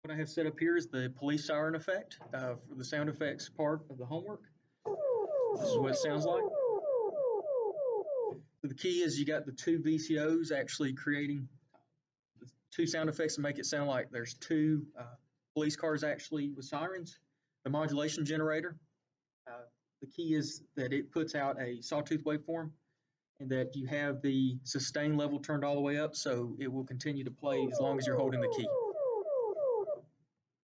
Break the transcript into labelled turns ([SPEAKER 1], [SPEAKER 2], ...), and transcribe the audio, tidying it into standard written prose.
[SPEAKER 1] What I have set up here is the police siren effect for the sound effects part of the homework. This is what it sounds like. So the key is you got the two VCOs actually creating the two sound effects to make it sound like there's two police cars actually with sirens. The modulation generator, the key is that it puts out a sawtooth waveform and that you have the sustain level turned all the way up so it will continue to play as long as you're holding the key.